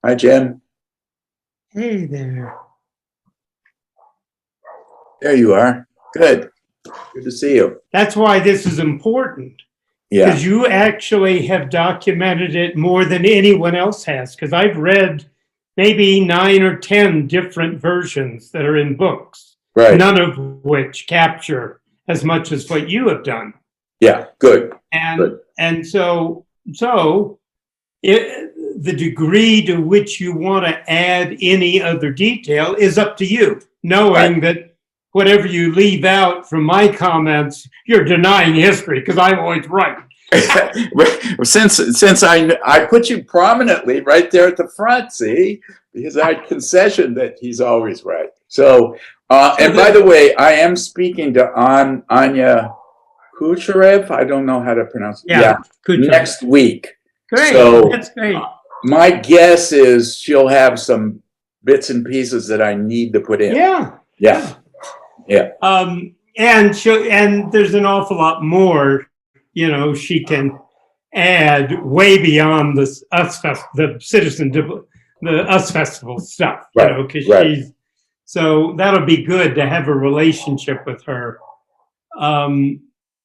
Hi, Jen. Hey there. There you are. Good. Good to see you. That's why this is important. Yeah. Because you actually have documented it more than anyone else has. Because I've read maybe 9 or 10 different versions that are in books, Right. none of which capture as much as what you have done. Yeah. Good. And so the degree to which you want to add any other detail is up to you, knowing that whatever you leave out from my comments, you're denying history because I'm always right. Since I put you prominently right there at the front, see, because I had concession that he's always right. So, and by the way, I am speaking to Anya Kucherev. I don't know how to pronounce it. Yeah, next week. Great. So that's great. My guess is she'll have some bits and pieces that I need to put in. Yeah. And there's an awful lot more, she can add way beyond the Us Festival stuff, because so that'll be good to have a relationship with her. And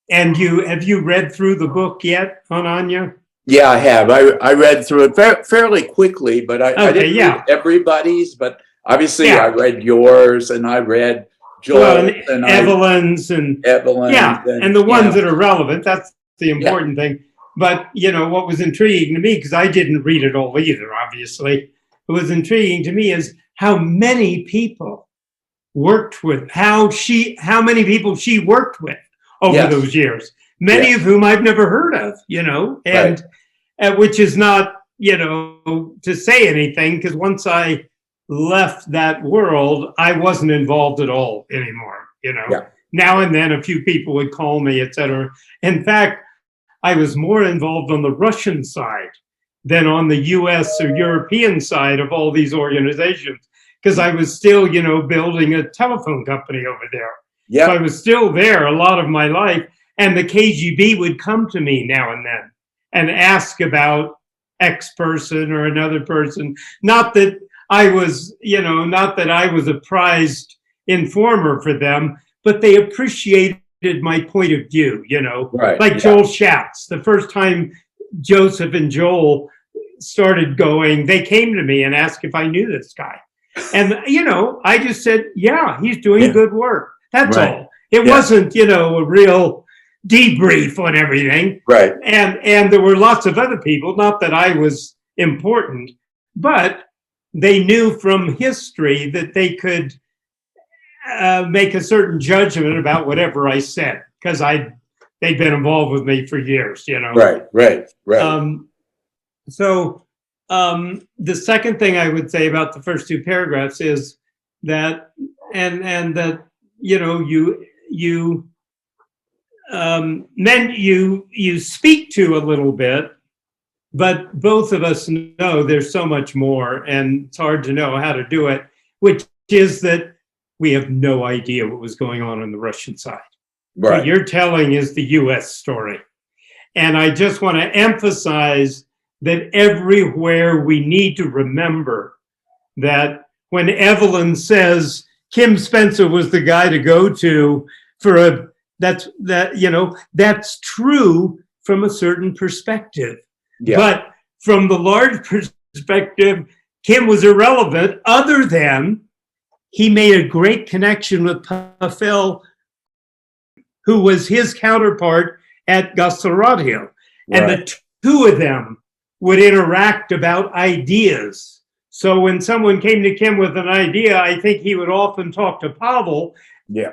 have you read through the book yet on Anya? Yeah, I have. I read through it fairly quickly, but I didn't read everybody's, but obviously I read yours and I read Joel's and Evelyn's and the ones that are relevant. That's the important thing. But what was intriguing to me, because I didn't read it all either, obviously, what was intriguing to me is how many people worked with, how many people she worked with over those years, many of whom I've never heard of, and which is not, to say anything, because once I left that world, I wasn't involved at all anymore, Now and then a few people would call me, etc. In fact, I was more involved on the Russian side than on the US or European side of all these organizations, because I was still, building a telephone company over there. Yeah. So I was still there a lot of my life, and the KGB would come to me now and then and ask about X person or another person. Not that I was, a prized informer for them, but they appreciated my point of view, Joel Schatz. The first time Joseph and Joel started going, they came to me and asked if I knew this guy. And, I just said, yeah, he's doing good work. That's all. It wasn't, a real debrief on everything. Right. And there were lots of other people, not that I was important, but they knew from history that they could make a certain judgment about whatever I said, because they'd been involved with me for years, Right. So the second thing I would say about the first two paragraphs is that, and that, you speak to a little bit, but both of us know there's so much more, and it's hard to know how to do it, which is that we have no idea what was going on the Russian side. Right. What you're telling is the US story. And I just want to emphasize that everywhere we need to remember that when Evelyn says Kim Spencer was the guy to go to for that's true from a certain perspective. Yeah. But from the large perspective, Kim was irrelevant, other than he made a great connection with Pavel, who was his counterpart at Gosaradio. And the two of them would interact about ideas. So when someone came to Kim with an idea, I think he would often talk to Pavel,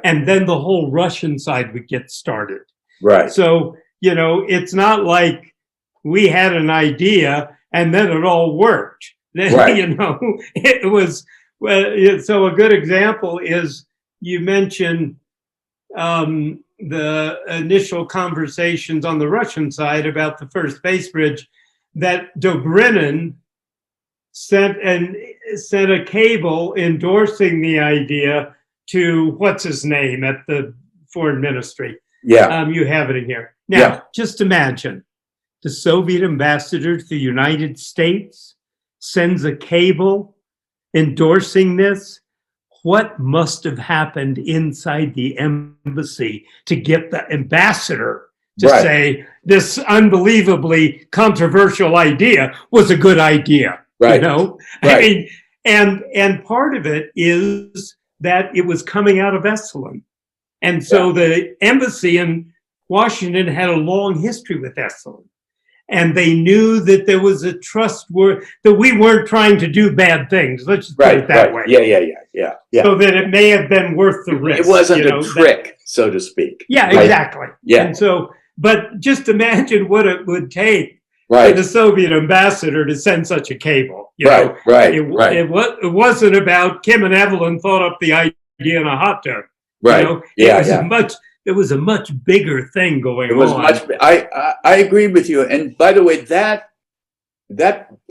and then the whole Russian side would get started. Right. So, it's not like we had an idea and then it all worked. Right. It was, so a good example is you mentioned the initial conversations on the Russian side about the first space bridge, that Dobrynin sent a cable endorsing the idea to what's his name at the foreign ministry. Yeah. You have it in here. Now, just imagine the Soviet ambassador to the United States sends a cable endorsing this, what must have happened inside the embassy to get the ambassador to say this unbelievably controversial idea was a good idea? Right. You know, I mean, and part of it is that it was coming out of Esalen. And so the embassy in Washington had a long history with Esalen. And they knew that there was a that we weren't trying to do bad things. Let's just put it that way. Yeah. So that it may have been worth the risk. It wasn't a trick, so to speak. Yeah, right? Exactly. Yeah. And so, but just imagine what it would take for the Soviet ambassador to send such a cable. It wasn't about Kim and Evelyn thought up the idea in a hot tub. Right. It was a much bigger thing going on. It was I agree with you. And by the way, that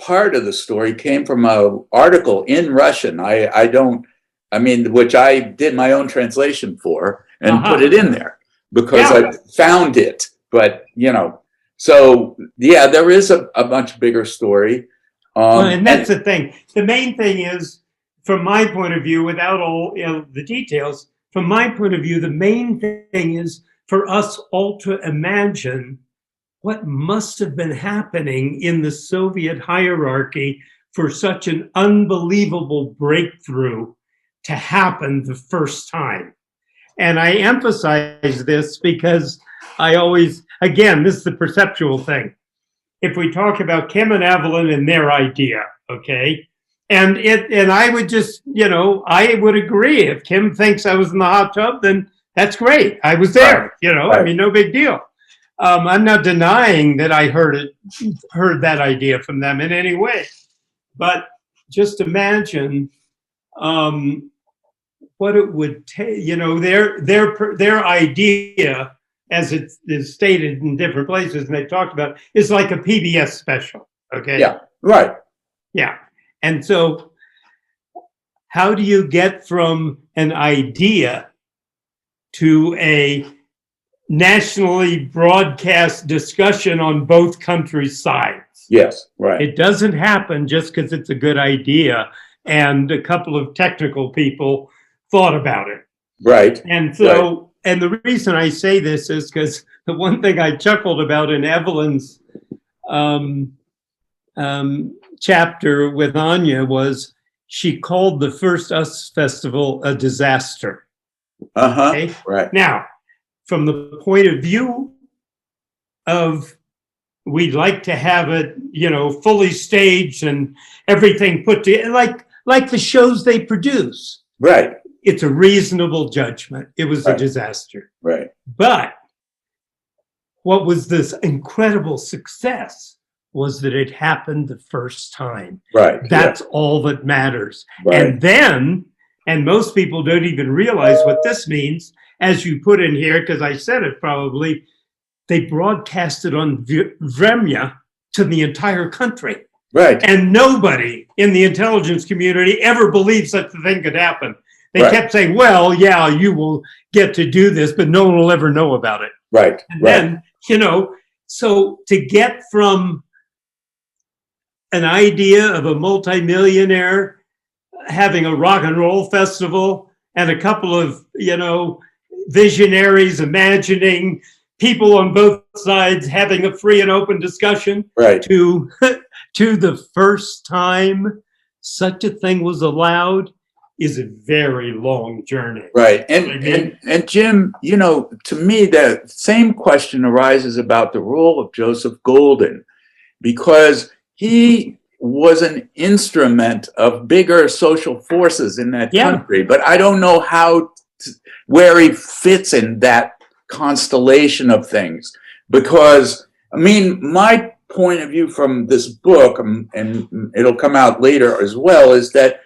part of the story came from an article in Russian. Which I did my own translation for and put it in there because I found it. But, so there is a much bigger story. And that's the thing. The main thing is, from my point of view, without all the details, from my point of view, the main thing is for us all to imagine what must have been happening in the Soviet hierarchy for such an unbelievable breakthrough to happen the first time. And I emphasize this because I always, again, this is the perceptual thing. If we talk about Kim and Evelyn and their idea, okay? And I would just, I would agree. If Kim thinks I was in the hot tub, then that's great. I was there, I mean, no big deal. I'm not denying that I heard that idea from them in any way. But just imagine what it would take, their idea, as it is stated in different places, and they talked about, is like a PBS special, okay? Yeah, right. Yeah. And so how do you get from an idea to a nationally broadcast discussion on both countries' sides? Yes, right. It doesn't happen just because it's a good idea and a couple of technical people thought about it. Right. And so, and the reason I say this is because the one thing I chuckled about in Evelyn's chapter with Anya was she called the first US festival a disaster. Okay? Right. Now, from the point of view of we'd like to have it, fully staged and everything put together, like the shows they produce. Right. It's a reasonable judgment. It was a disaster. Right. But what was this incredible success was that it happened the first time. Right. That's all that matters. Right. And then, and most people don't even realize what this means, as you put in here, because I said it probably, they broadcast it on Vremya to the entire country. Right. And nobody in the intelligence community ever believed such a thing could happen. They kept saying, well, yeah, you will get to do this, but no one will ever know about it. Right. And then, so to get from an idea of a multimillionaire having a rock and roll festival and a couple of, visionaries imagining people on both sides having a free and open discussion to the first time such a thing was allowed is a very long journey. Right. And Jim, to me, the same question arises about the role of Joseph Golden, because he was an instrument of bigger social forces in that country, but I don't know where he fits in that constellation of things, because my point of view from this book, and it'll come out later as well, is that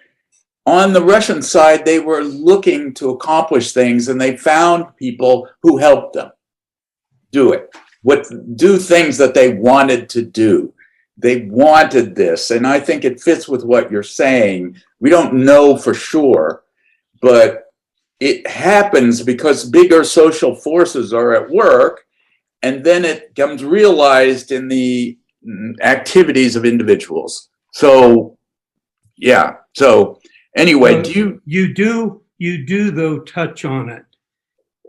on the Russian side, they were looking to accomplish things, and they found people who helped them do things that they wanted to do. They wanted this, and I think it fits with what you're saying. We don't know for sure, but it happens because bigger social forces are at work, and then it becomes realized in the activities of individuals. So yeah. So anyway, Well, do you do though touch on it,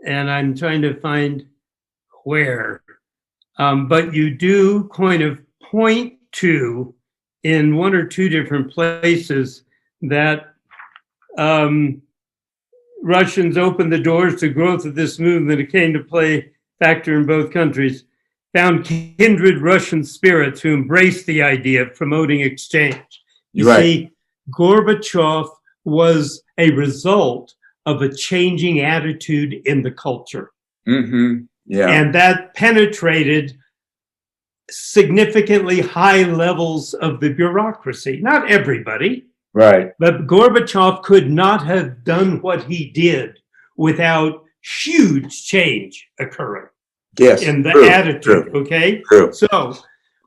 and I'm trying to find where, but you do kind of point to in one or two different places that Russians opened the doors to growth of this movement. It came to play factor in both countries. Found kindred Russian spirits who embraced the idea of promoting exchange. You see, Gorbachev was a result of a changing attitude in the culture. Mm-hmm. Yeah. And that penetrated significantly high levels of the bureaucracy. Not everybody. Right. But Gorbachev could not have done what he did without huge change occurring. Yes, in the true, attitude, true, okay? true. So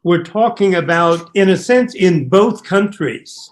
we're talking about, in a sense, in both countries,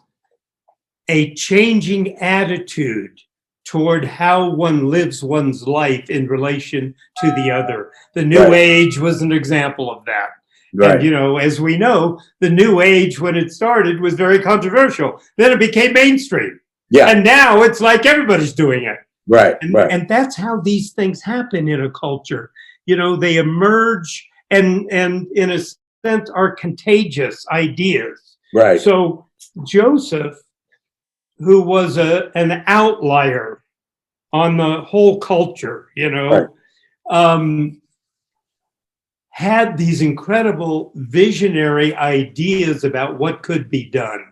a changing attitude toward how one lives one's life in relation to the other. The New Age was an example of that. Right. And, as we know, the New Age, when it started, was very controversial. Then it became mainstream. Yeah. And now it's like everybody's doing it. Right, right. And that's how these things happen in a culture. They emerge and in a sense are contagious ideas. Right. So Joseph, who was an outlier on the whole culture, had these incredible visionary ideas about what could be done.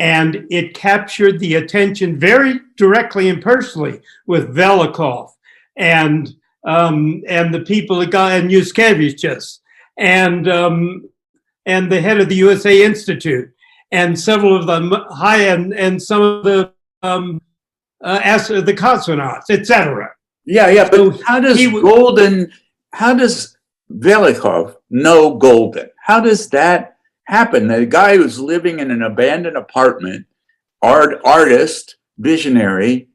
And it captured the attention very directly and personally with Velikov and the people that got, and Yushkevicius and the head of the USA Institute and several of them high and some of the cosmonauts, etc. Yeah. But how does Velikov know Golden? How does that happen? The guy who's living in an abandoned apartment, artist, visionary,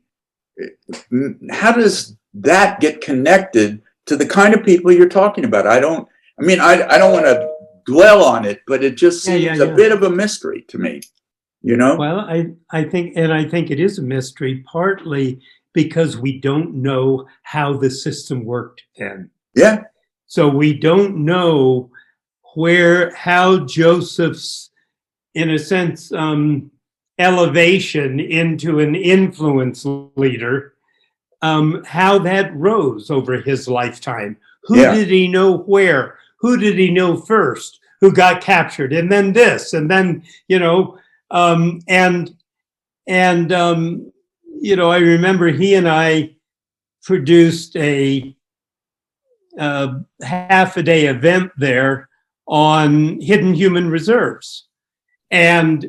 how does that get connected to the kind of people you're talking about? I don't want to dwell on it, but it just seems a bit of a mystery to me, Well, I think it is a mystery, partly because we don't know how the system worked then. Yeah. So we don't know how Joseph's, in a sense, elevation into an influence leader, how that rose over his lifetime. Who did he know where? Who did he know first? Who got captured? And then this, and then, I remember he and I produced a half-a-day event there on hidden human reserves, and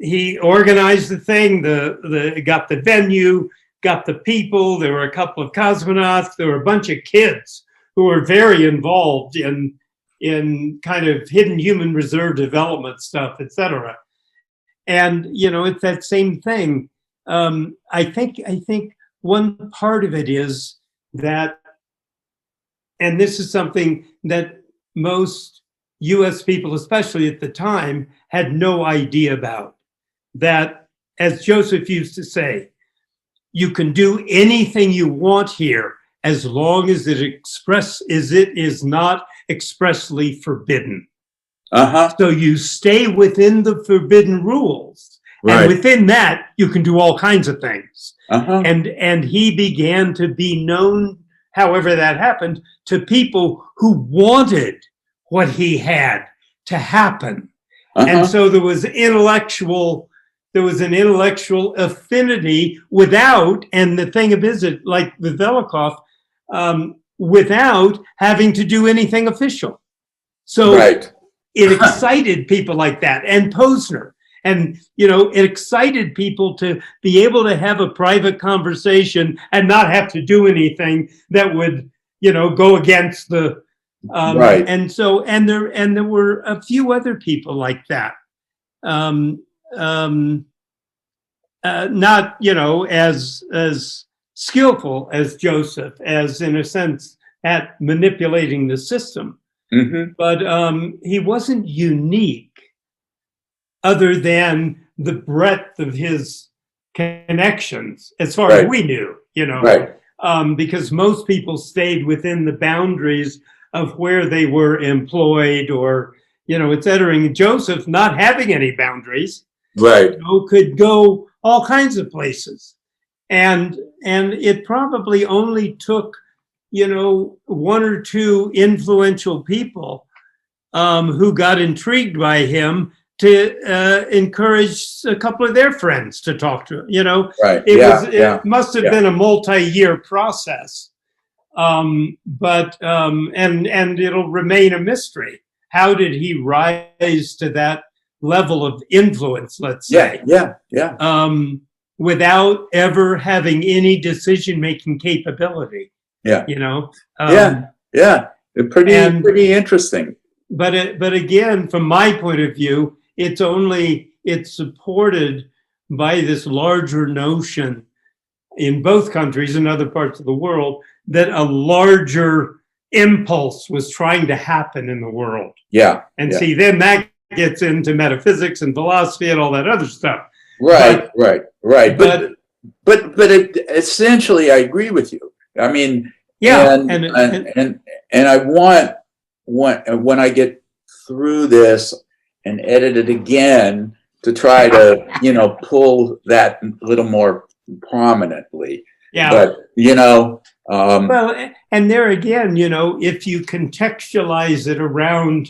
he organized the thing. Got the venue, got the people. There were a couple of cosmonauts. There were a bunch of kids who were very involved in kind of hidden human reserve development stuff, etc. And it's that same thing. I think one part of it is that, and this is something that most US people, especially at the time, had no idea about, that, as Joseph used to say, you can do anything you want here as long as it is not expressly forbidden. So you stay within the forbidden rules. Right. And within that, you can do all kinds of things. And he began to be known, however that happened, to people who wanted what he had to happen. And so there was an intellectual affinity without, and the thing of it, like with Velikov, without having to do anything official. So it excited people like that, and Posner. And, it excited people to be able to have a private conversation and not have to do anything that would, go against the, and so, and there were a few other people like that. Not, as skillful as Joseph, as in a sense at manipulating the system. But he wasn't unique, other than the breadth of his connections, as far as we knew, because most people stayed within the boundaries of where they were employed or, et cetera. And Joseph, not having any boundaries, could go all kinds of places. And it probably only took, one or two influential people who got intrigued by him to encourage a couple of their friends to talk to him. It must have been a multi-year process, but it'll remain a mystery. How did he rise to that level of influence? Let's say, without ever having any decision-making capability. Pretty interesting. But again, from my point of view, it's supported by this larger notion in both countries and other parts of the world that a larger impulse was trying to happen in the world. See, then that gets into metaphysics and philosophy and all that other stuff. Right. But essentially, I agree with you. I mean, and I want when I get through this and edit it again to try to, pull that a little more prominently. But, well, and there again, if you contextualize it around,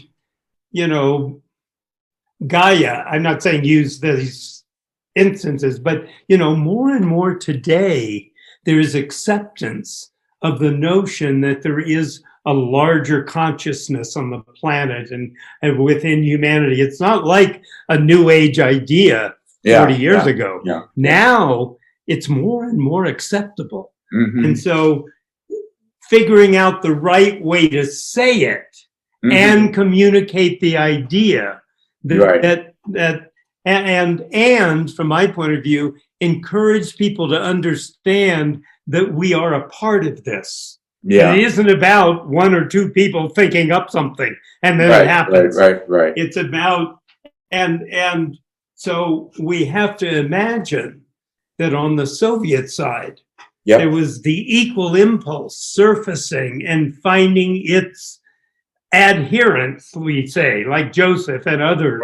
Gaia, I'm not saying use these instances, but, more and more today, there is acceptance of the notion that there is a larger consciousness on the planet and within humanity. It's not like a new age idea 40 years ago. Now it's more and more acceptable. And so figuring out the right way to say it and communicate the idea and from my point of view, encourage people to understand that we are a part of this. And it isn't about one or two people thinking up something and then it happens. Right. It's about, and so we have to imagine that on the Soviet side, there was the equal impulse surfacing and finding its adherents, we say, like Joseph and others,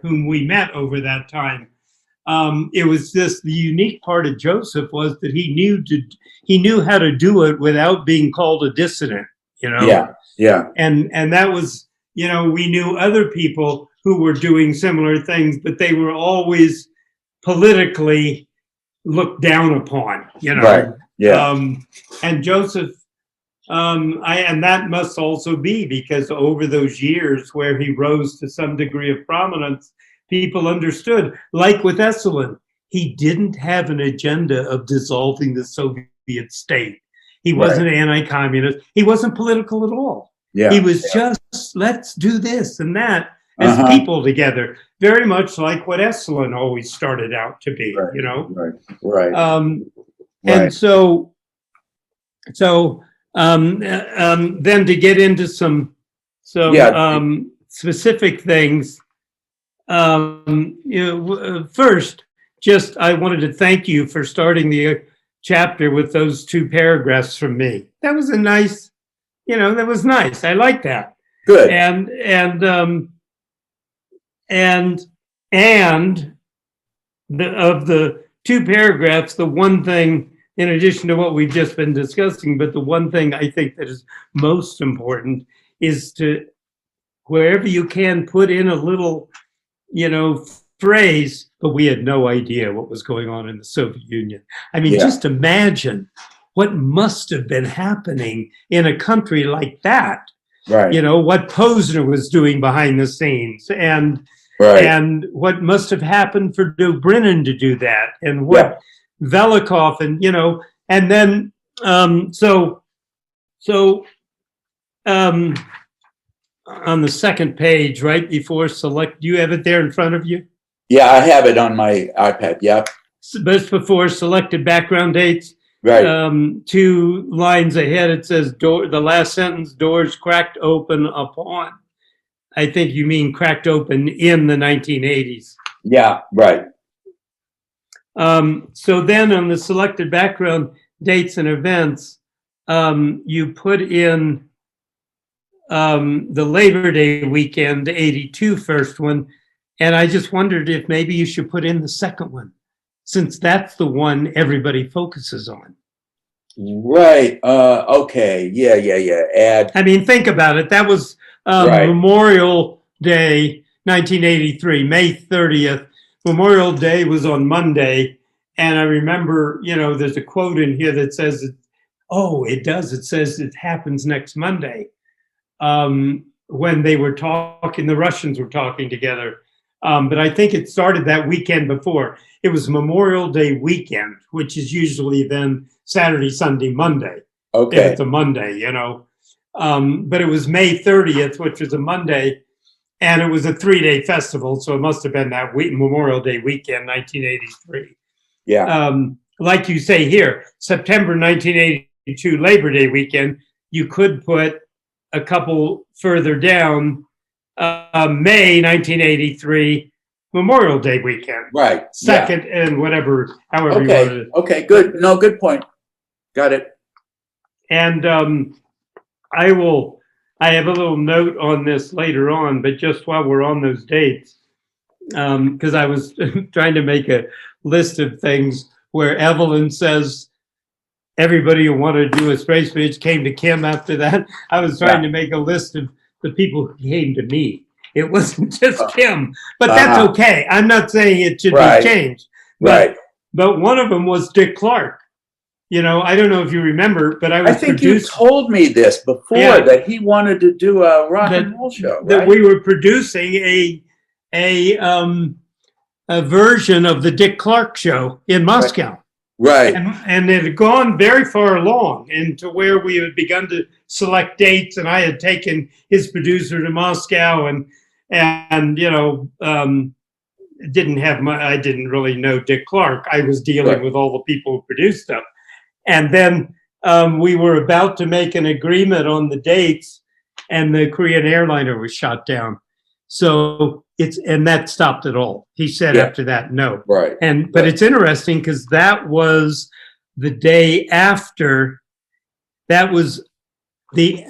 whom we met over that time. It was the unique part of Joseph was that he knew how to do it without being called a dissident, And that was, we knew other people who were doing similar things, but they were always politically looked down upon, and Joseph, and that must also be because over those years where he rose to some degree of prominence, people understood, like with Esalen, he didn't have an agenda of dissolving the Soviet state. He wasn't anti-communist. He wasn't political at all. He was just, let's do this and that as people together. Very much like what Esalen always started out to be, And so then to get into some specific things, first, just I wanted to thank you for starting the chapter with those two paragraphs from me. That was a nice, that was nice. I like that. Good. And of the two paragraphs, the one thing, in addition to what we've just been discussing, but the one thing I think that is most important is to, wherever you can, put in a little, phrase, but we had no idea what was going on in the Soviet Union. I mean, just imagine what must have been happening in a country like that. What Posner was doing behind the scenes and what must have happened for Dobrynin to do that and what Velikov and, and then, on the second page, right before select, do you have it there in front of you? Yeah, I have it on my iPad. Just before selected background dates. 2 lines ahead, it says, the last sentence, doors cracked open upon. I think you mean cracked open in the 1980s. Yeah, right. So then on the selected background dates and events, you put in the Labor Day weekend, 82 first one. And I just wondered if maybe you should put in the second one, since that's the one everybody focuses on. Right. Okay. Yeah. Add. I mean, think about it. That was Right. Memorial Day, 1983, May 30th. Memorial Day was on Monday. And I remember, there's a quote in here that says, it does. It says it happens next Monday. When they were talking, the Russians were talking together. But I think it started that weekend before. It was Memorial Day weekend, which is usually then Saturday, Sunday, Monday. Okay. If it's a Monday, But it was May 30th, which was a Monday, and it was a 3-day festival. So it must have been that week, Memorial Day weekend, 1983. Yeah. Like you say here, September 1982, Labor Day weekend, you could put a couple further down, May 1983, Memorial Day weekend. Right. Second and whatever, however you wanted it. Okay, good. No, good point. Got it. And I have a little note on this later on, but just while we're on those dates, because I was trying to make a list of things where Evelyn says everybody who wanted to do a space pitch came to Kim after that. I was trying to make a list of the people who came to me. It wasn't just Kim, but that's okay. I'm not saying it should be changed. But one of them was Dick Clark. I don't know if you remember, but I think you told me this before, that he wanted to do a rock and roll show. Right? That we were producing a version of the Dick Clark show in Moscow. Right. And it had gone very far along into where we had begun to select dates, and I had taken his producer to Moscow and I didn't really know Dick Clark. I was dealing with all the people who produced stuff. And then we were about to make an agreement on the dates, and the Korean airliner was shot down. So and that stopped it all. He said after that, no. Right. But it's interesting because that was the day after. That was the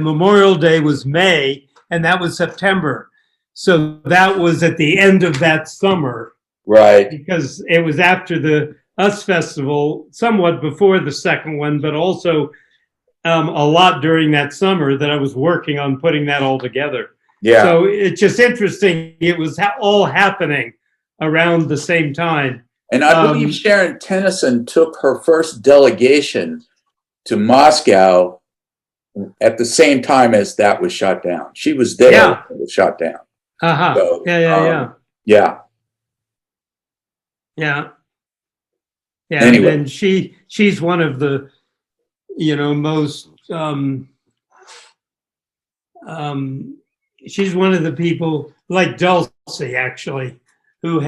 Memorial Day was May, and that was September. So that was at the end of that summer. Right. Because it was after the US Festival, somewhat before the second one, but also a lot during that summer that I was working on putting that all together. Yeah. So it's just interesting. It was all happening around the same time. And I believe Sharon Tennyson took her first delegation to Moscow at the same time as that was shot down. She was there when it was shot down. So, Yeah. Anyway. And she's one of the, most she's one of the people like Dulcie actually, who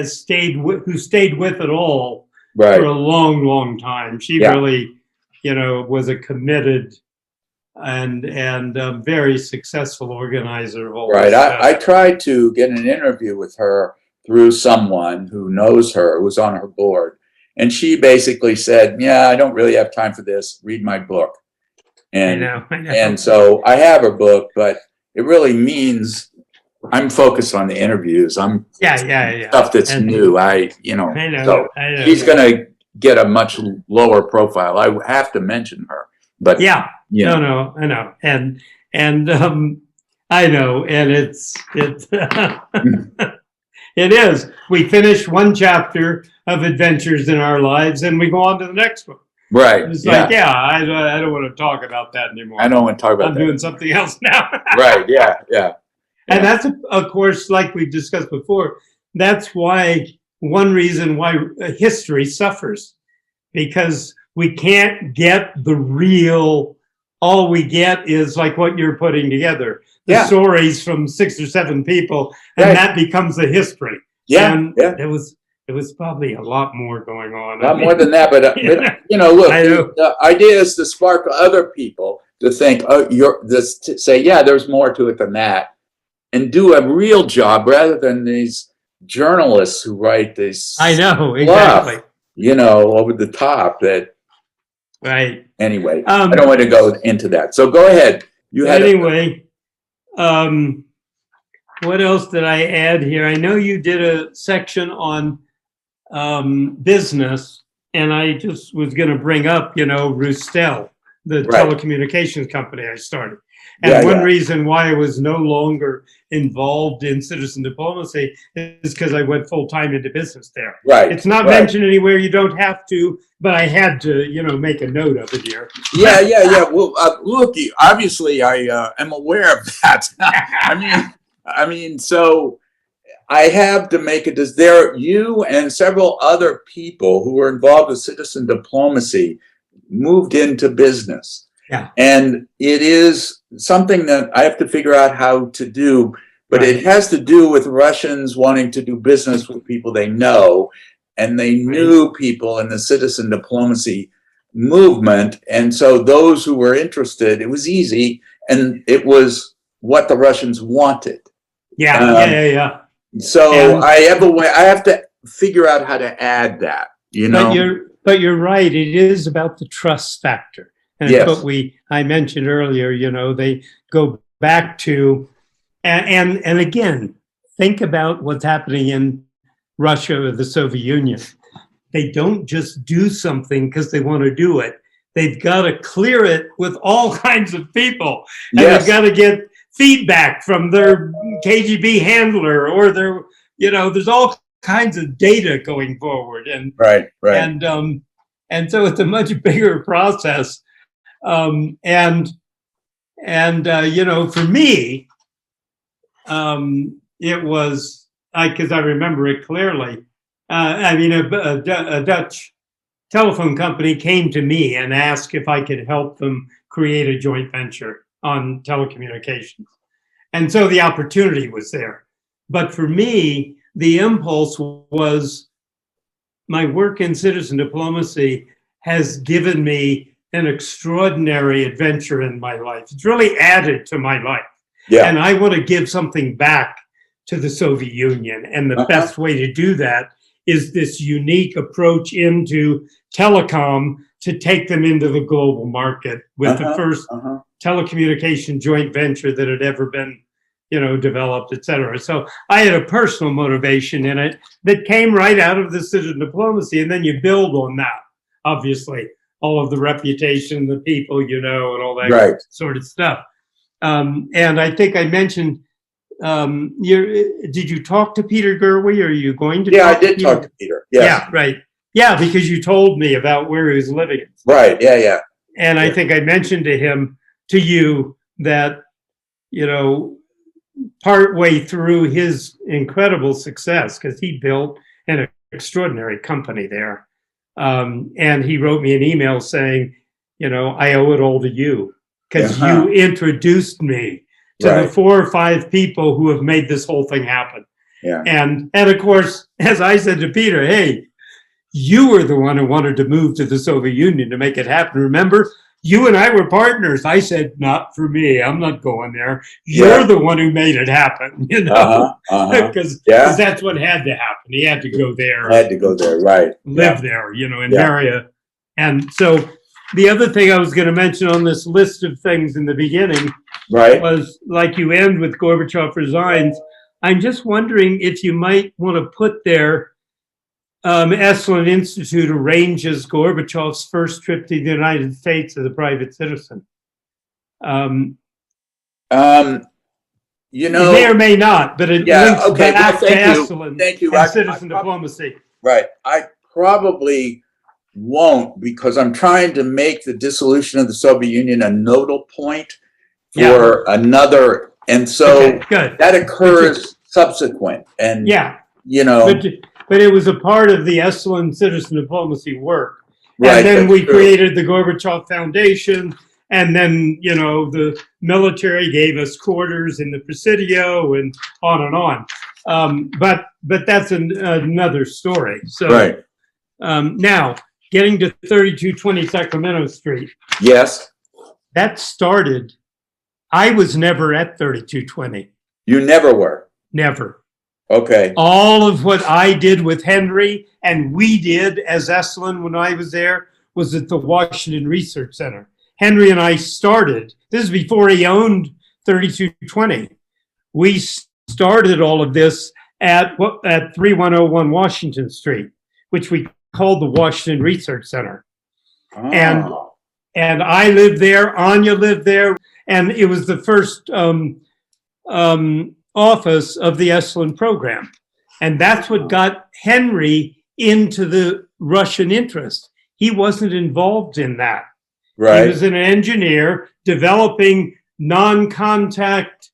stayed with it all for a long, long time. She really, was a committed and very successful organizer of all this stuff. I tried to get an interview with her through someone who knows her, who was on her board. And she basically said, I don't really have time for this. Read my book. And, I know. And so I have her book, but it really means I'm focused on the interviews. I'm stuff that's new. I know. So she's going to get a much lower profile. I have to mention her, but I know. And I know. And it's it is. We finish one chapter of adventures in our lives and we go on to the next one. Right. It's like, I don't want to talk about that anymore. I don't want to talk about that. I'm doing something else now. Right. Yeah. And that's, of course, like we've discussed before, that's one reason why history suffers, because we can't get the real, all we get is like what you're putting together. The stories from 6 or 7 people, and that becomes the history. And it was probably a lot more going on. A lot more than that, but look, the idea is to spark other people to think, to say, there's more to it than that, and do a real job rather than these journalists who write this. I know, fluff, exactly. Over the top that. Right. Anyway, I don't want to go into that. So go ahead. What else did I add here? I know you did a section on business, and I just was going to bring up, Rustel, the telecommunications company I started. And one reason why I was no longer involved in citizen diplomacy is because I went full time into business there. Right. It's not mentioned anywhere. You don't have to, but I had to, make a note of it here. Yeah. Well, look, obviously I am aware of that. So I have to make it. You and several other people who were involved with citizen diplomacy moved into business. Yeah. And it is something that I have to figure out how to do, but it has to do with Russians wanting to do business with people they know, and they knew people in the citizen diplomacy movement. And so those who were interested, it was easy, and it was what the Russians wanted. Yeah. So I have to figure out how to add that, But you're right. It is about the trust factor. And it's what I mentioned earlier, they go back to, and again, think about what's happening in Russia or the Soviet Union. They don't just do something because they want to do it. They've got to clear it with all kinds of people. And they've got to get feedback from their KGB handler or their, there's all kinds of data going forward. And right. And so it's a much bigger process. For me, it was, because I remember it clearly. A Dutch telephone company came to me and asked if I could help them create a joint venture on telecommunications. And so the opportunity was there. But for me, the impulse was my work in citizen diplomacy has given me an extraordinary adventure in my life. It's really added to my life. Yeah. And I want to give something back to the Soviet Union. And the best way to do that is this unique approach into telecom to take them into the global market with the first telecommunication joint venture that had ever been, developed, et cetera. So I had a personal motivation in it that came right out of the citizen diplomacy. And then you build on that, obviously. All of the reputation, the people, and all that sort of stuff. And I think I mentioned, did you talk to Peter Gerwe? Or are you going to? Yeah, I did talk to Peter. Yes. Yeah, right. Yeah, because you told me about where he was living. Right. Yeah. And I think I mentioned to you that, partway through his incredible success, because he built an extraordinary company there. And he wrote me an email saying, I owe it all to you because you introduced me to the 4 or 5 people who have made this whole thing happen. Yeah. And of course, as I said to Peter, hey, you were the one who wanted to move to the Soviet Union to make it happen. Remember, you and I were partners. I said, not for me. I'm not going there. You're the one who made it happen, because that's what had to happen. He had to go there. Right. Live there, and marry a. And so the other thing I was going to mention on this list of things in the beginning was, like you end with Gorbachev resigns, I'm just wondering if you might want to put there, Esalen Institute arranges Gorbachev's first trip to the United States as a private citizen. You may or may not, but it links back to Esalen and citizen diplomacy. Right. I probably won't, because I'm trying to make the dissolution of the Soviet Union a nodal point for another. And so that occurs subsequent. And, but it was a part of the Esalen citizen diplomacy work. Right, and then we created the Gorbachev Foundation. And then, the military gave us quarters in the Presidio and on. But that's another story. So now, getting to 3220 Sacramento Street. Yes. That started, I was never at 3220. You never were? Never. Okay. All of what I did with Henry and we did as Esalen when I was there was at the Washington Research Center. Henry and I started, this is before he owned 3220. We started all of this at 3101 Washington Street, which we called the Washington Research Center. Oh. And I lived there, Anya lived there, and it was the first office of the Esalen program. And that's what got Henry into the Russian interest. He wasn't involved in that. Right. He was an engineer developing non-contact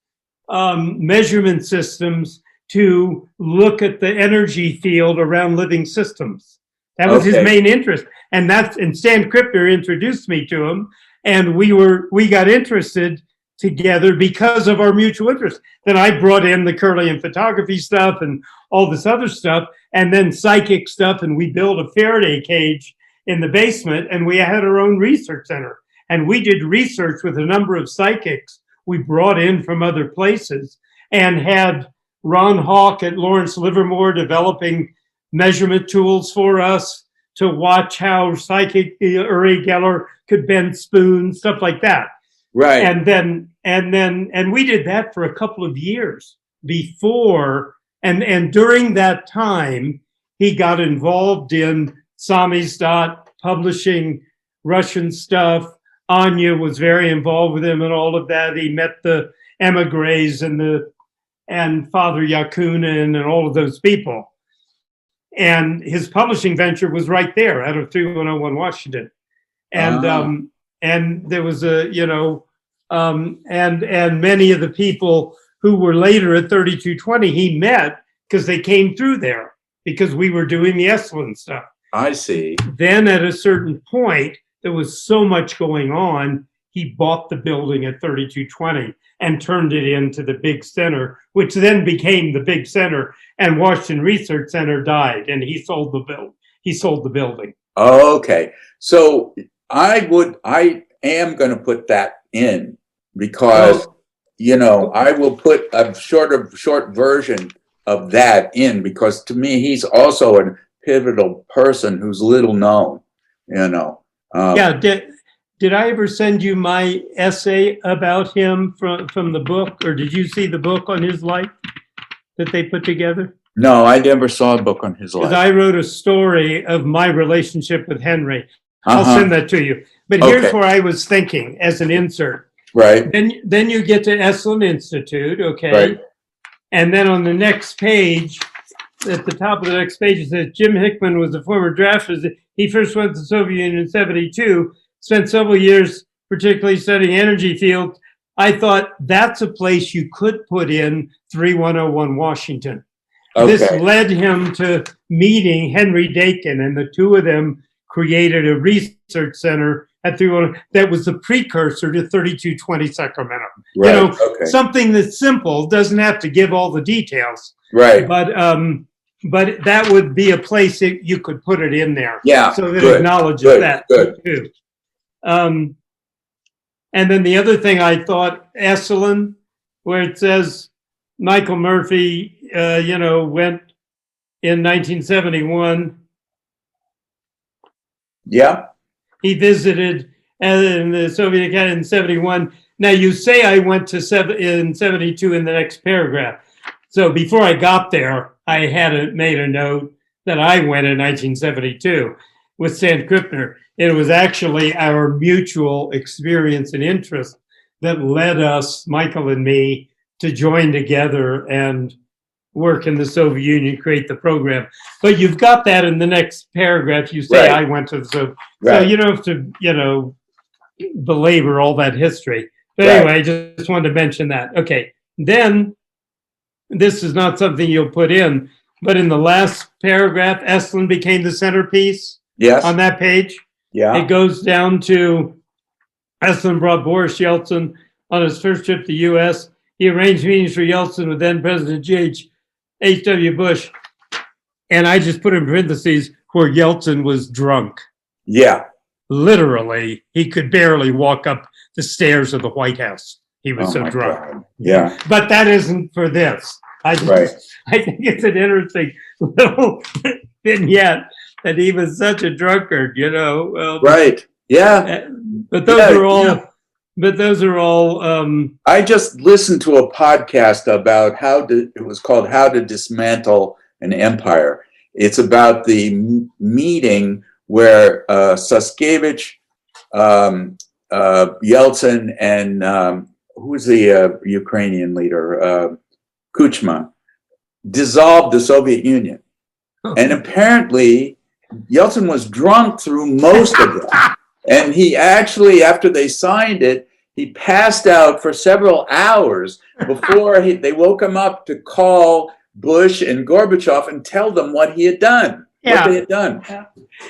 measurement systems to look at the energy field around living systems. That was his main interest. And Stan Krippner introduced me to him, and we got interested together because of our mutual interest. Then I brought in the Kirlian photography stuff and all this other stuff, and then psychic stuff, and we built a Faraday cage in the basement, and we had our own research center. And we did research with a number of psychics we brought in from other places, and had Ron Hawk at Lawrence Livermore developing measurement tools for us to watch how psychic Uri Geller could bend spoons, stuff like that. Right. And we did that for a couple of years before, and during that time, he got involved in Samizdat, publishing Russian stuff. Anya was very involved with him and all of that. He met the emigres and Father Yakunin and all of those people. And his publishing venture was right there out of 3101 Washington. And there was and many of the people who were later at 3220 he met because they came through there because we were doing the Esalen stuff. I see. Then at a certain point, there was so much going on, he bought the building at 3220 and turned it into the big center, which then became the big center, and Washington Research Center died, and he sold the building. Okay. So I am going to put that in because, I will put a short version of that in because to me, he's also a pivotal person who's little known, Did I ever send you my essay about him from the book, or did you see the book on his life that they put together? No, I never saw a book on his life. I wrote a story of my relationship with Henry. I'll send that to you. But here's where I was thinking as an insert. Right. Then you get to Esalen Institute, okay? Right. And then on the next page, at the top of the next page, it says Jim Hickman was a former drafter. He first went to the Soviet Union in 1972, spent several years particularly studying energy fields. I thought that's a place you could put in 3101 Washington. Okay. This led him to meeting Henry Dakin, and the two of them created a research center at 3101 that was the precursor to 3220 Sacramento. Right. Something that's simple, doesn't have to give all the details. Right. But that would be a place that you could put it in there. Yeah. So that acknowledges that too. And then the other thing I thought, Esalen, where it says Michael Murphy, went in 1971. Yeah. He visited in the Soviet Academy in 71. Now you say I went in 72 in the next paragraph. So before I got there, I had made a note that I went in 1972 with Stan Krippner. It was actually our mutual experience and interest that led us, Michael and me, to join together and work in the Soviet Union, create the program. But you've got that in the next paragraph. You say I went to the Soviet. So you don't have to, belabor all that history. But anyway, I just wanted to mention that. Okay, then this is not something you'll put in, but in the last paragraph, Esalen became the centerpiece. Yes. On that page. Yeah. It goes down to Esalen brought Boris Yeltsin on his first trip to the U.S. He arranged meetings for Yeltsin with then President H.W. Bush. And I just put in parentheses where Yeltsin was drunk. Yeah. Literally, he could barely walk up the stairs of the White House. He was so drunk. God. Yeah. But that isn't for this. I think it's an interesting little vignette that he was such a drunkard, you know. Right. Yeah. But those are all. Yeah. But those are all. I just listened to a podcast about it was called How to Dismantle an Empire. It's about the meeting where Satinsky, Yeltsin, and who's the Ukrainian leader? Kuchma, dissolved the Soviet Union. And apparently Yeltsin was drunk through most of it. And he actually, after they signed it, he passed out for several hours before they woke him up to call Bush and Gorbachev and tell them what he had done, what they had done. Yeah.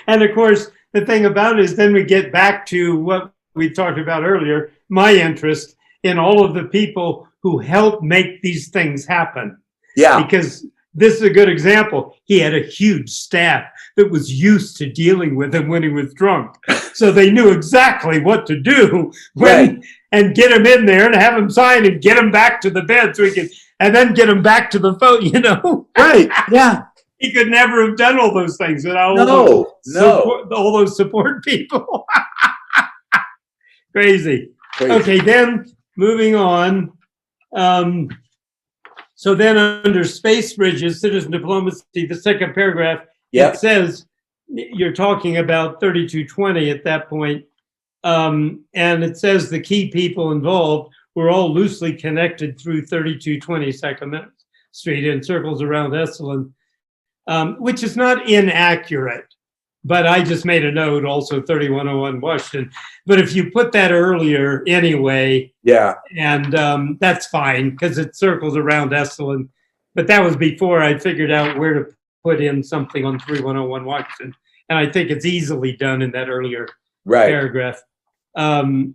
And of course, the thing about it is then we get back to what we talked about earlier, my interest in all of the people who help make these things happen. Yeah. Because this is a good example. He had a huge staff that was used to dealing with him when he was drunk. So they knew exactly what to do and get him in there and have him sign and get him back to the bed so he could, and then get him back to the phone, you know? Right, yeah. He could never have done all those things without all those support people. Crazy. Okay, then moving on. So then under space bridges, citizen diplomacy, the second paragraph, it says, you're talking about 3220 at that point, and it says the key people involved were all loosely connected through 3220 Sacramento Street in circles around Esalen, which is not inaccurate, but I just made a note, also 3101 Washington. But if you put that earlier anyway, and that's fine because it circles around Esalen. But that was before I figured out where to put in something on 3101 Washington. And I think it's easily done in that earlier paragraph. The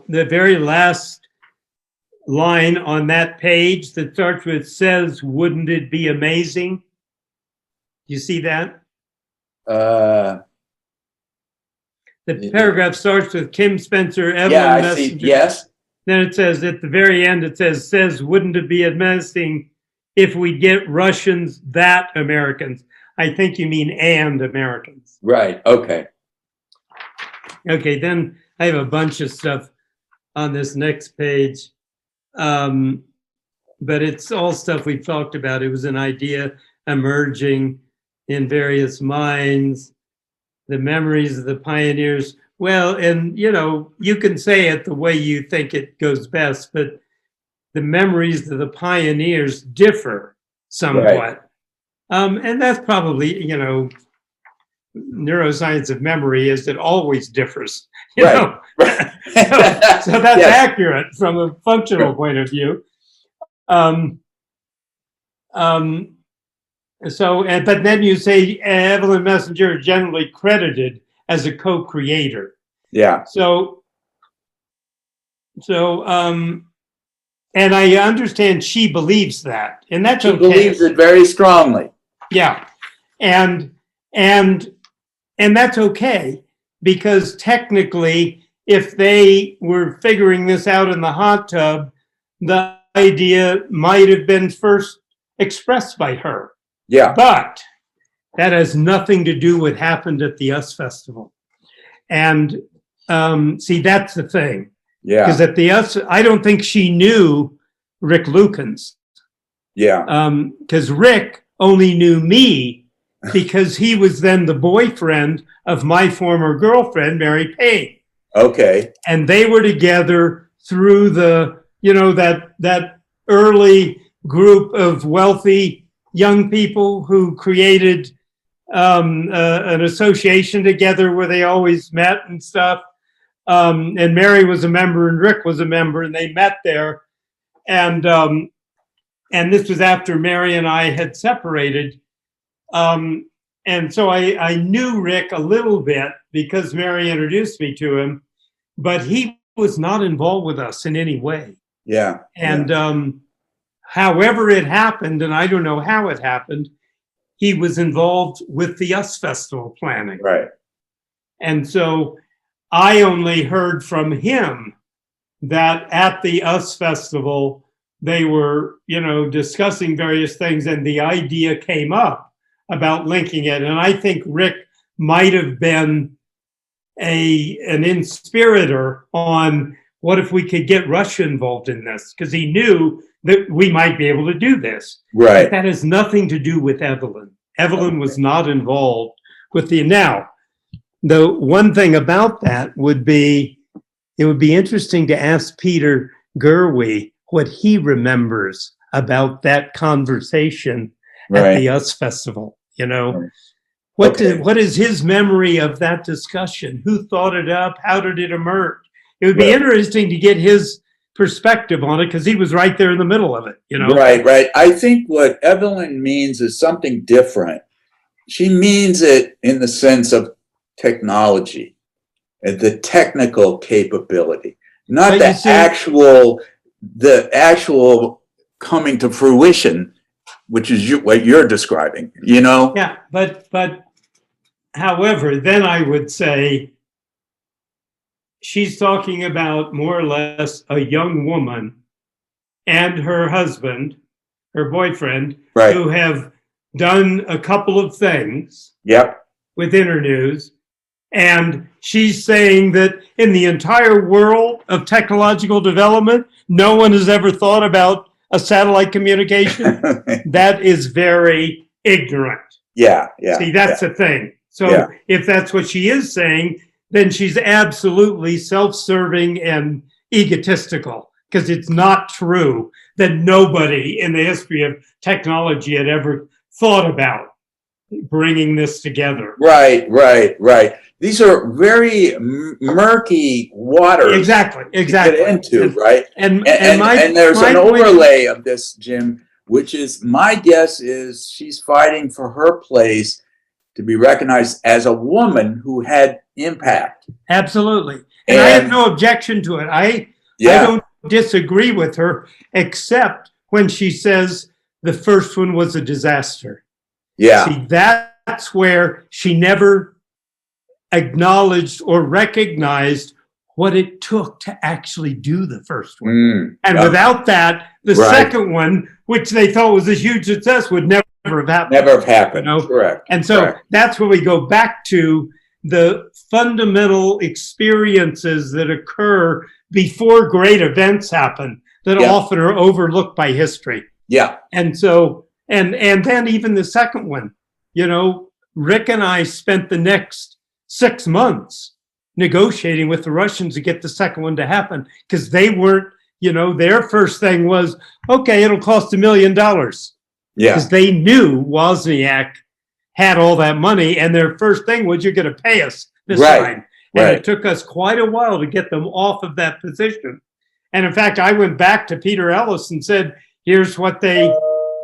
very last line on that page that starts with says, "Wouldn't it be amazing?" You see that? The paragraph starts with Kim Spencer, Evelyn Messenger. See. Yes. Then it says at the very end, it says, "Wouldn't it be amazing if we get Russians that Americans?" I think you mean and Americans. Right. Okay. Okay. Then I have a bunch of stuff on this next page. But it's all stuff we've talked about. It was an idea emerging in various minds, the memories of the pioneers. Well, and you know, you can say it the way you think it goes best, but the memories of the pioneers differ somewhat. And that's probably, you know, neuroscience of memory is it always differs. You know? So that's accurate from a functional point of view. But then you say Evelyn Messenger is generally credited as a co-creator. Yeah. And I understand she believes that, and that's okay. She believes it very strongly. Yeah, and that's okay, because technically, if they were figuring this out in the hot tub, the idea might have been first expressed by her. Yeah. But that has nothing to do with what happened at the US Festival. And see, that's the thing. Yeah. Because at the US, I don't think she knew Rick Lukens. Yeah. Because Rick only knew me because he was then the boyfriend of my former girlfriend, Mary Payne. Okay. And they were together through the, you know, that early group of wealthy young people who created an association together where they always met and stuff. And Mary was a member and Rick was a member, and they met there. And this was after Mary and I had separated. And so I knew Rick a little bit because Mary introduced me to him, but he was not involved with us in any way. Yeah. And however it happened, and I don't know how it happened, he was involved with the US Festival planning. Right. And so I only heard from him that at the US Festival, they were, discussing various things, and the idea came up about linking it. And I think Rick might have been an inspirator on what if we could get Russia involved in this, because he knew that we might be able to do this. Right. But that has nothing to do with Evelyn. Evelyn was not involved with now. The one thing about that would be, it would be interesting to ask Peter Gerwe what he remembers about that conversation at the US Festival. What is his memory of that discussion? Who thought it up? How did it emerge? It would be interesting to get his perspective on it, because he was right there in the middle of it. Right. I think what Evelyn means is something different. She means it in the sense of technology and the technical capability, not the actual coming to fruition, which is what you're describing, Yeah, but however, then I would say she's talking about more or less a young woman and her husband, her boyfriend, who have done a couple of things with Internews. And she's saying that in the entire world of technological development, no one has ever thought about a satellite communication. That is very ignorant. Yeah. See, that's the thing. So if that's what she is saying, then she's absolutely self-serving and egotistical, because it's not true that nobody in the history of technology had ever thought about bringing this together. Right. These are very murky waters. Exactly. To get into, right? And there's an overlay of this, Jim, which is, my guess is she's fighting for her place to be recognized as a woman who had impact. Absolutely. And I have no objection to it. I don't disagree with her, except when she says the first one was a disaster. Yeah. See, that's where she never acknowledged or recognized what it took to actually do the first one. Without that, the second one, which they thought was a huge success, would never have happened. Never have happened. Correct. And so that's where we go back to the fundamental experiences that occur before great events happen that often are overlooked by history. Yeah. And so, and then even the second one, Rick and I spent the next 6 months negotiating with the Russians to get the second one to happen, because they weren't, their first thing was, okay, it'll cost $1 million. Yeah. Because they knew Wozniak had all that money, and their first thing was, you're going to pay us this time. And it took us quite a while to get them off of that position. And in fact, I went back to Peter Ellis and said, here's what they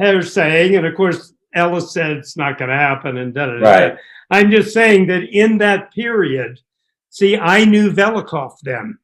are saying. And of course, Ellis said it's not going to happen, and da-da-da. I'm just saying that in that period, see, I knew Velikov then,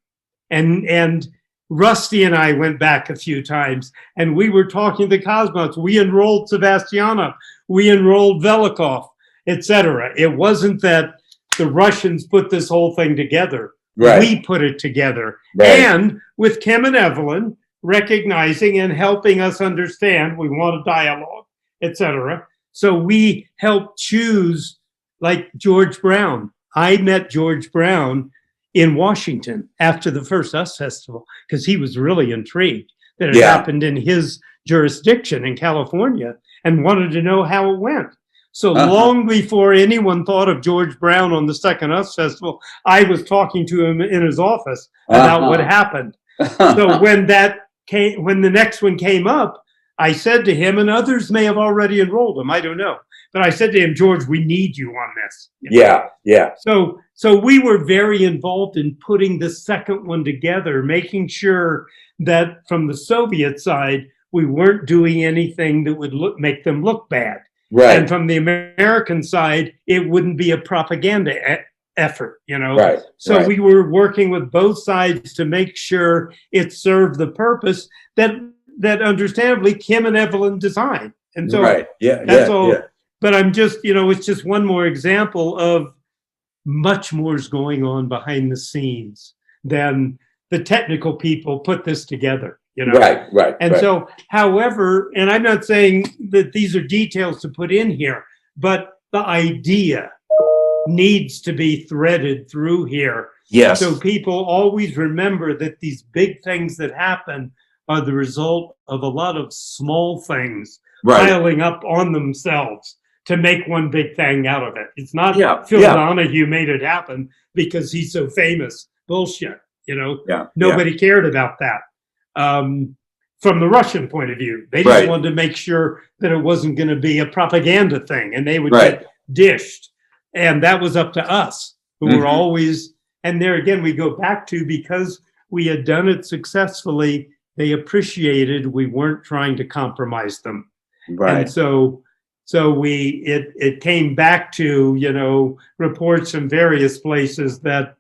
and Rusty and I went back a few times, and we were talking to the cosmonauts. We enrolled Sebastianov, we enrolled Velikov, etc. It wasn't that the Russians put this whole thing together. We put it together. And with Kim and Evelyn recognizing and helping us understand we want a dialogue, etc. So we helped choose, like George Brown. I met George Brown in Washington after the first US Festival, because he was really intrigued that it happened in his jurisdiction in California and wanted to know how it went. So long before anyone thought of George Brown on the second US Festival, I was talking to him in his office about what happened. So when the next one came up, I said to him, and others may have already enrolled him, I don't know. But I said to him, George, we need you on this. Yeah. So we were very involved in putting the second one together, making sure that from the Soviet side, we weren't doing anything that would make them look bad. And from the American side, it wouldn't be a propaganda effort, So we were working with both sides to make sure it served the purpose that understandably Kim and Evelyn designed. And so that's all. Yeah. But I'm just, it's just one more example of much more is going on behind the scenes than the technical people put this together, Right. And so, however, and I'm not saying that these are details to put in here, but the idea needs to be threaded through here. Yes. So people always remember that these big things that happen are the result of a lot of small things piling up on themselves to make one big thing out of it. It's not Phil Donahue made it happen because he's so famous. Bullshit. Nobody cared about that. From the Russian point of view, they just wanted to make sure that it wasn't going to be a propaganda thing, and they would get dished. And that was up to us, who were always, and there again, we go back to, because we had done it successfully, they appreciated we weren't trying to compromise them. Right. And so it came back to, reports from various places that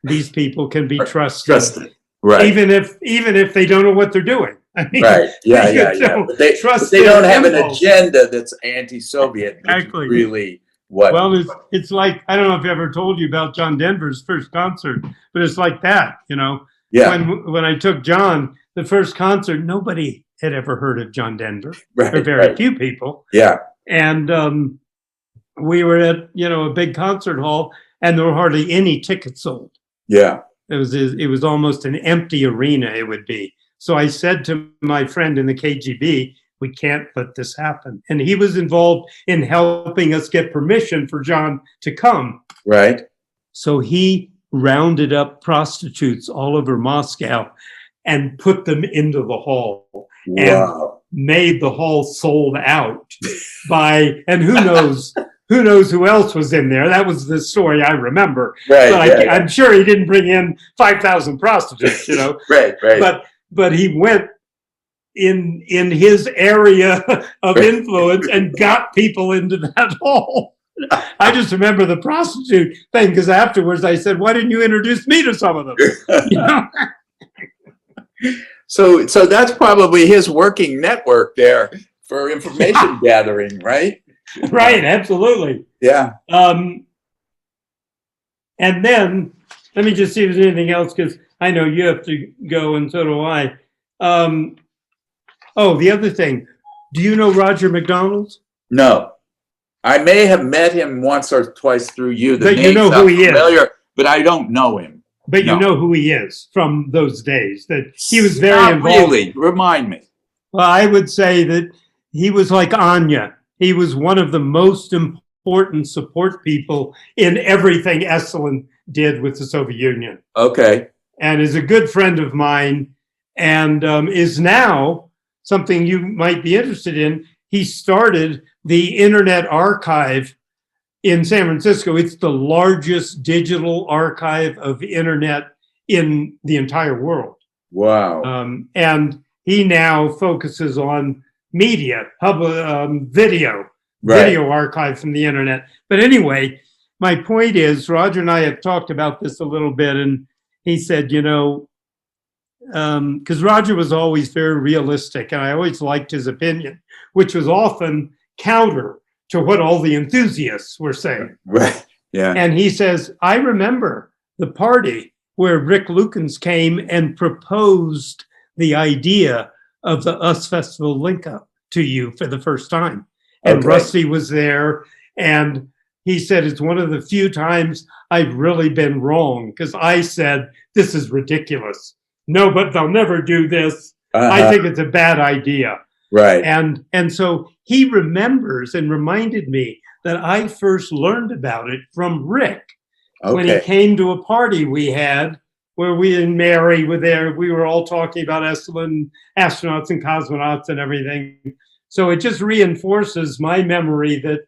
these people can be trusted. Right. Even if they don't know what they're doing. I mean, right. Yeah. But they don't have an agenda that's anti-Soviet. Exactly. Really, what? Well, it's like, I don't know if I ever told you about John Denver's first concert, but it's like that, Yeah. When I took John, the first concert, nobody had ever heard of John Denver, or very few people. Yeah. And we were at a big concert hall, and there were hardly any tickets sold. Yeah. It was almost an empty arena. It would be. So I said to my friend in the KGB, we can't let this happen. And he was involved in helping us get permission for John to come. Right. So he rounded up prostitutes all over Moscow and put them into the hall. Wow. And made the hall sold out and who knows who else was in there. That was the story I remember. Right. But I'm sure he didn't bring in 5,000 prostitutes, Right. But he went in his area of influence and got people into that hall. I just remember the prostitute thing, because afterwards I said, why didn't you introduce me to some of them? So that's probably his working network there for information gathering, right? Right, absolutely. Yeah. And then, let me just see if there's anything else, because I know you have to go, and so do I. The other thing, do you know Roger McDonald? No. I may have met him once or twice through you. But you know who he is. But I don't know him. But you know who he is from those days, that he was very Not involved. Really? Remind me. Well, I would say that he was like Anya. He was one of the most important support people in everything Esalen did with the Soviet Union. Okay. And is a good friend of mine, and is now something you might be interested in. He started the Internet Archive in San Francisco. It's the largest digital archive of internet in the entire world. Wow. And he now focuses on media, video archive from the internet. But anyway, my point is, Roger and I have talked about this a little bit, and he said, because Roger was always very realistic, and I always liked his opinion, which was often counter to what all the enthusiasts were saying. Right. Yeah. And he says, I remember the party where Rick Lukens came and proposed the idea of the US Festival link-up to you for the first time. And Rusty was there, and he said, it's one of the few times I've really been wrong, because I said, this is ridiculous. No, but they'll never do this. I think it's a bad idea. Right. And so he remembers and reminded me that I first learned about it from Rick when he came to a party we had where we and Mary were there. We were all talking about Esalen astronauts and cosmonauts and everything. So it just reinforces my memory that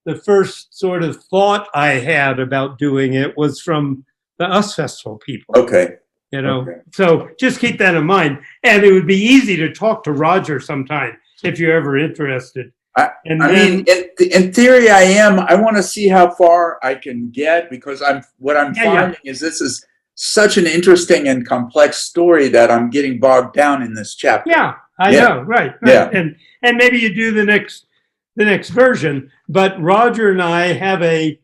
the first sort of thought I had about doing it was from the US Festival people. Okay. So just keep that in mind. And it would be easy to talk to Roger sometime if you're ever interested. In theory, I am. I want to see how far I can get, because what I'm finding is this is such an interesting and complex story that I'm getting bogged down in this chapter. Yeah, I know, right. Yeah. And maybe you do the next version. But Roger and I have a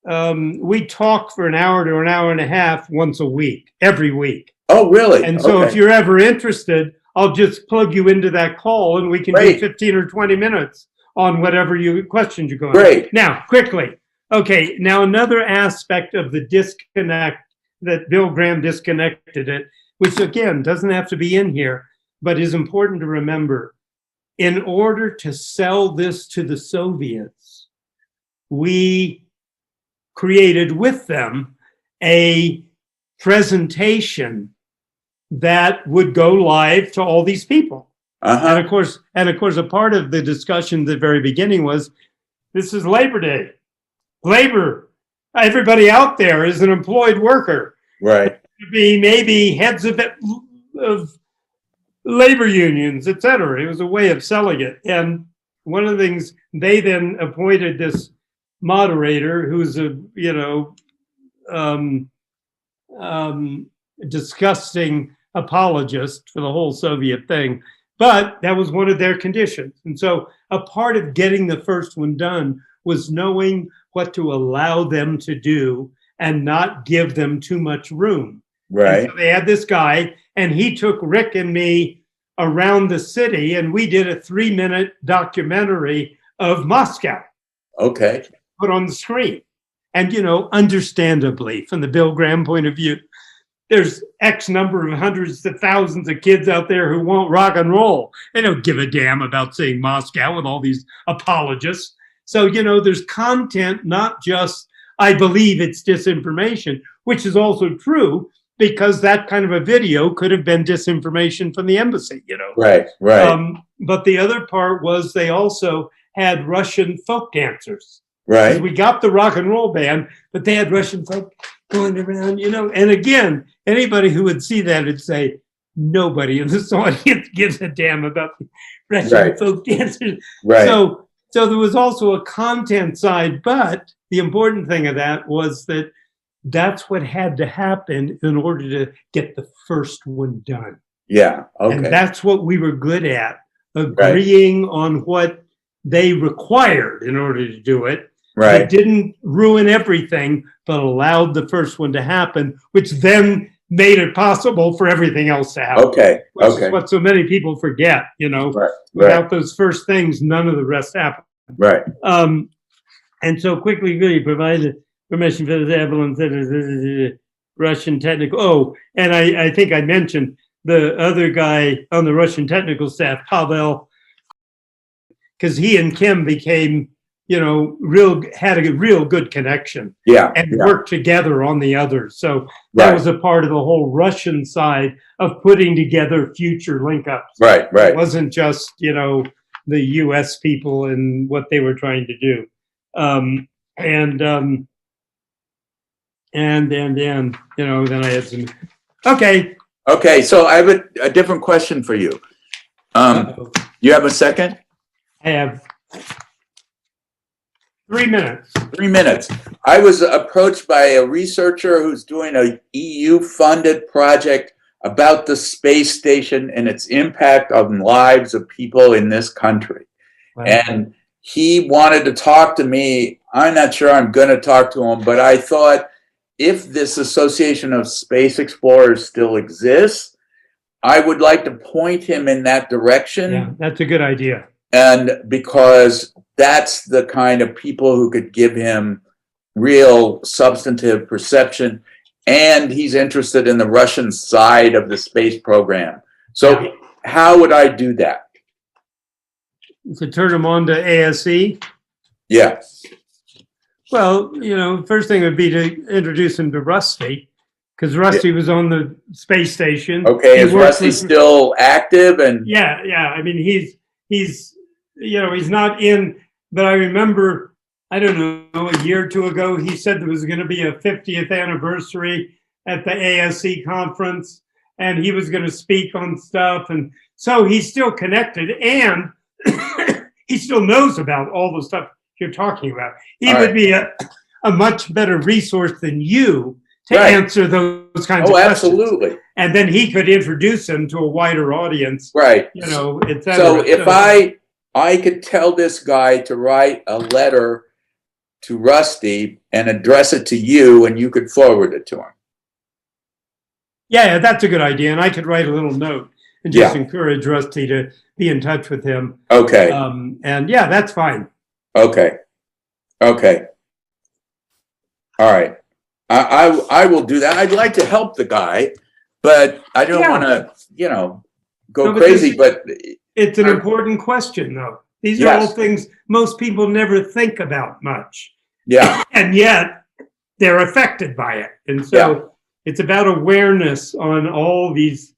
we talk for an hour to an hour and a half once a week, every week. Oh, really? And so if you're ever interested, I'll just plug you into that call and we can do 15 or 20 minutes on whatever questions you're going to. Great. Now, quickly. Okay, now another aspect of the disconnect that Bill Graham disconnected it, which again doesn't have to be in here, but is important to remember. In order to sell this to the Soviets, we created with them a presentation that would go live to all these people. And of course, a part of the discussion at the very beginning was, this is Labor Day. Labor, everybody out there is an employed worker. Right. Be maybe heads of labor unions, etc. It was a way of selling it. And one of the things, they then appointed this moderator who's a, disgusting apologist for the whole Soviet thing. But that was one of their conditions. And so a part of getting the first one done was knowing what to allow them to do and not give them too much room. Right. And so they had this guy, and he took Rick and me around the city, and we did a 3-minute documentary of Moscow. Okay. Put on the screen. And, understandably, from the Bill Graham point of view, there's X number of hundreds of thousands of kids out there who won't rock and roll. They don't give a damn about seeing Moscow with all these apologists. So, there's content, not just, I believe it's disinformation, which is also true, because that kind of a video could have been disinformation from the embassy, Right. But the other part was they also had Russian folk dancers. Right. We got the rock and roll band, but they had Russian folk going around, And again, anybody who would see that would say, nobody in this audience gives a damn about the Russian folk dancers. Right. So there was also a content side, but the important thing of that was that that's what had to happen in order to get the first one done. Yeah. Okay. And that's what we were good at, agreeing on what they required in order to do it. Right. It didn't ruin everything, but allowed the first one to happen, which then made it possible for everything else to happen. Okay. Which is what so many people forget, Without those first things, none of the rest happened. Right. And so quickly, really provided permission for the Esalen Russian technical. Oh, and I think I mentioned the other guy on the Russian technical staff, Pavel, because he and Kim became, had a real good connection. Yeah. And worked together on the others. So that was a part of the whole Russian side of putting together future link-ups. Right. It wasn't just, the U.S. people and what they were trying to do. And then I had some. Okay. So I have a different question for you. You have a second? I have 3 minutes. 3 minutes. I was approached by a researcher who's doing a EU-funded project about the space station and its impact on lives of people in this country. Wow. And he wanted to talk to me. I'm not sure I'm going to talk to him, but I thought if this Association of Space Explorers still exists, I would like to point him in that direction. Yeah, that's a good idea. And because that's the kind of people who could give him real substantive perception. And he's interested in the Russian side of the space program. So how would I do that? To turn him on to ASE? Yeah. Well, first thing would be to introduce him to Rusty, because Rusty was on the space station. Okay, is Rusty still active? And yeah. I mean, he's not in, but I remember, I don't know, a year or two ago, he said there was going to be a 50th anniversary at the ASE conference, and he was going to speak on stuff. And so he's still connected, and he still knows about all the stuff you're talking about. He would be a much better resource than you to answer those kinds of questions. Absolutely. And then he could introduce him to a wider audience. Right. Et cetera. So if I could tell this guy to write a letter to Rusty and address it to you, and you could forward it to him. Yeah, that's a good idea. And I could write a little note and just encourage Rusty to be in touch with him. Okay. And yeah, that's fine. Okay. Okay. All right. I will do that. I'd like to help the guy, but I don't want to, go crazy. But it's an important question, though. These are all things most people never think about much. Yeah. And yet they're affected by it. And so it's about awareness on all these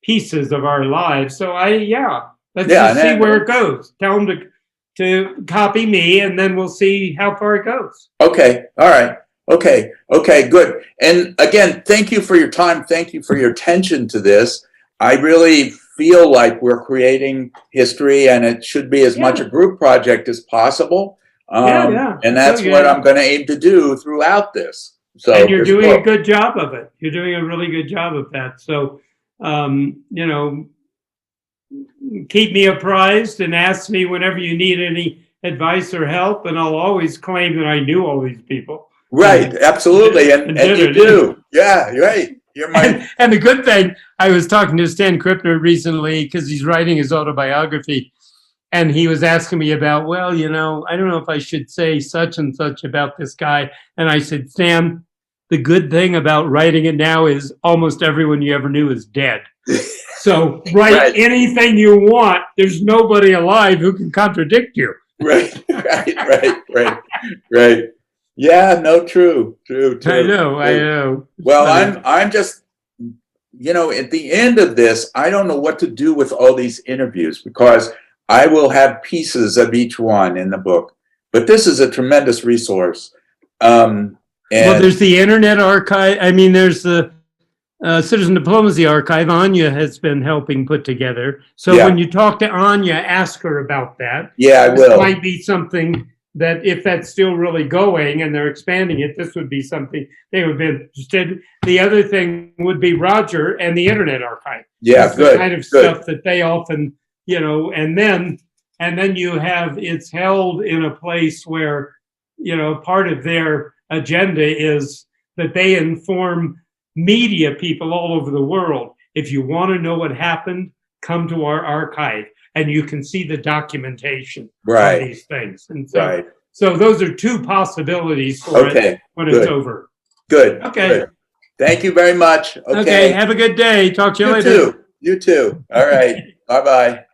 pieces of our lives. So let's just see where it goes. Tell them to copy me, and then we'll see how far it goes. Okay. All right. Okay. Okay, good. And again, thank you for your time. Thank you for your attention to this. I really feel like we're creating history, and it should be as much a group project as possible. And that's what I'm going to aim to do throughout this. So, and you're doing a good job of it. You're doing a really good job of that. So, keep me apprised and ask me whenever you need any advice or help. And I'll always claim that I knew all these people. Right. Absolutely. And you do. Yeah, right. You're my... and the good thing, I was talking to Stan Krippner recently because he's writing his autobiography. And he was asking me about, I don't know if I should say such and such about this guy. And I said, Stan, the good thing about writing it now is almost everyone you ever knew is dead. So write anything you want. There's nobody alive who can contradict you. Right. Yeah, no, true. I know. Well, I'm just, at the end of this, I don't know what to do with all these interviews because I will have pieces of each one in the book. But this is a tremendous resource. Well, there's the Internet Archive. I mean, there's the Citizen Diplomacy Archive Anya has been helping put together. So when you talk to Anya, ask her about that. Yeah, I will. It might be something that if that's still really going and they're expanding it, this would be something they would be interested. The other thing would be Roger and the Internet Archive. Yeah, that's the kind of stuff that they often, and then you have, it's held in a place where, part of their agenda is that they inform media people all over the world. If you want to know what happened, come to our archive and you can see the documentation of these things. And so those are two possibilities for it when it's over. Good. Okay. Good. Thank you very much. Okay. Have a good day. Talk to you later. You too. All right. Bye-bye.